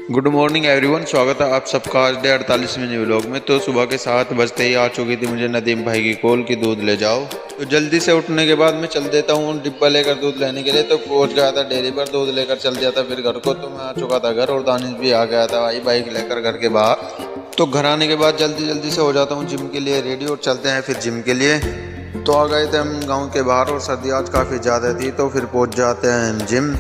Good morning everyone, स्वागत है आप सबका आज डे 48वें व्लॉग में। तो सुबह के 7 बजते ही आ चुकी थी मुझे नदीम भाई की कॉल कि दूध ले जाओ। तो जल्दी से उठने के बाद मैं चल देता हूँ डिब्बा लेकर दूध लेने के लिए। तो पहुँच गया था डेयरी पर, दूध लेकर चल दिया था फिर घर को। तो मैं आ चुका था घर और दानिश भी आ गया था भाई बाइक लेकर घर के बाहर। तो घर आने के बाद जल्दी से हो जाता हूँ जिम के लिए रेडी और चलते हैं फिर जिम के लिए। तो आ गए थे हम गाँव के बाहर और सर्दी आज काफ़ी ज़्यादा थी, तो फिर पहुँच जाते हैं हम जिम।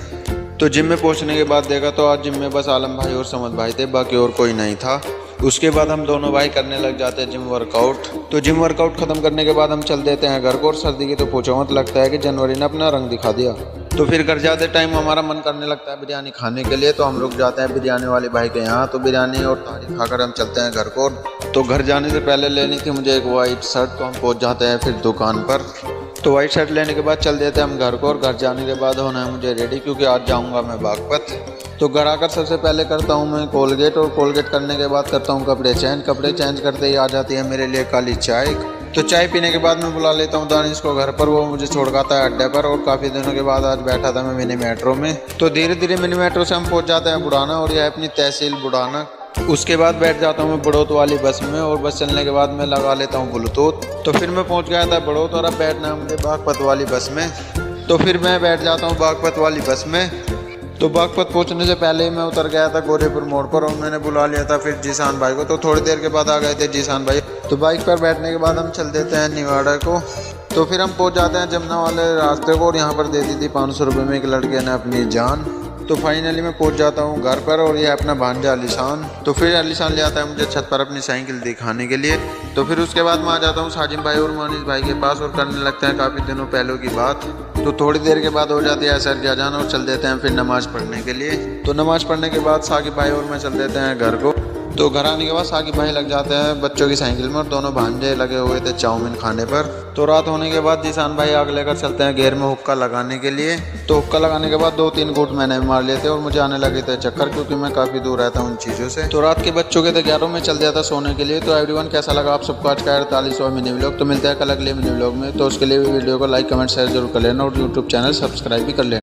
तो जिम में पहुंचने के बाद देखा तो आज जिम में बस आलम भाई और समद भाई थे, बाकी और कोई नहीं था। उसके बाद हम दोनों भाई करने लग जाते हैं जिम वर्कआउट। तो जिम वर्कआउट खत्म करने के बाद हम चल देते हैं घर को। और सर्दी की तो पूछो मत, लगता है कि जनवरी ने अपना रंग दिखा दिया। तो फिर घर जाते टाइम हमारा मन करने लगता है बिरयानी खाने के लिए। तो हम रुक जाते हैं बिरयानी वाले भाई के यहाँ। तो बिरयानी और तारी खाकर हम चलते हैं घर को। तो घर जाने से पहले लेनी थी मुझे एक वाइट शर्ट, तो हम पहुँच जाते हैं फिर दुकान पर। तो वाइट शर्ट लेने के बाद चल देते हैं हम घर को। और घर जाने के बाद होना है मुझे रेडी, क्योंकि आज जाऊंगा मैं बागपत। तो घर आकर सबसे पहले करता हूं मैं कोलगेट, और कोलगेट करने के बाद करता हूं कपड़े चेंज करते ही आ जाती है मेरे लिए काली चाय। तो चाय पीने के बाद मैं बुला लेता हूं दानिश को घर पर, वो मुझे छोड़ आता है अड्डे पर। और काफ़ी दिनों के बाद आज बैठा था मैं मिनी मेट्रो में। तो धीरे धीरे मिनी मेट्रो से हम पहुँच जाते हैं बुढ़ाना, और यह अपनी तहसील बुढ़ाना। उसके बाद बैठ जाता हूँ मैं बड़ौत वाली बस में, और बस चलने के बाद मैं लगा लेता हूँ ब्लूटूथ। तो फिर मैं पहुँच गया था बड़ौत, और अब बैठना है मुझे बागपत वाली बस में। तो फिर मैं बैठ जाता हूँ बागपत वाली बस में। तो बागपत पहुँचने से पहले ही मैं उतर गया था गोरेपुर मोड़ पर, और मैंने बुला लिया था फिर जीसान भाई को। तो थोड़ी देर के बाद आ गए थे जीसान भाई। तो बाइक पर बैठने के बाद हम चल देते हैं निवाड़ा को। तो फिर हम पहुँच जाते हैं जमुना वाले रास्ते को, और यहाँ पर दे दी थी 500 रुपये में एक लड़के ने अपनी जान। तो फाइनली मैं पहुंच जाता हूं घर पर, और ये अपना भांजा अलीशान। तो फिर अलीशान ले आता है मुझे छत पर अपनी साइकिल दिखाने के लिए। तो फिर उसके बाद मैं आ जाता हूं साजिम भाई और मोनिस भाई के पास, और करने लगते हैं काफ़ी दिनों पहले की बात। तो थोड़ी देर के बाद हो जाती है असर की अजान, और चल देते हैं फिर नमाज़ पढ़ने के लिए। तो नमाज़ पढ़ने के बाद साकिब भाई और मैं चल देते हैं घर को। तो घर आने के बाद साकिब भाई लग जाते हैं बच्चों की साइकिल में, और दोनों भांजे लगे हुए थे चाउमीन खाने पर। तो रात होने के बाद जीसान भाई आग लेकर चलते हैं घेर में हुक्का लगाने के लिए। तो हुक्का लगाने के बाद 2-3 घूंट मैंने मार लिए थे, और मुझे आने लगे थे चक्कर, क्योंकि मैं काफ़ी दूर रहता हूँ उन चीज़ों से। तो रात के बच्चों के 11 में चल जाता सोने के लिए। तो एवरीवन, कैसा लगा आप सबको आज का 48वां मिनी व्लॉग? तो मिलता है कल अगले मिनी व्लॉग में। तो उसके लिए वीडियो को लाइक कमेंट शेयर जरूर कर लेना, और यूट्यूब चैनल सब्सक्राइब भी कर लेना।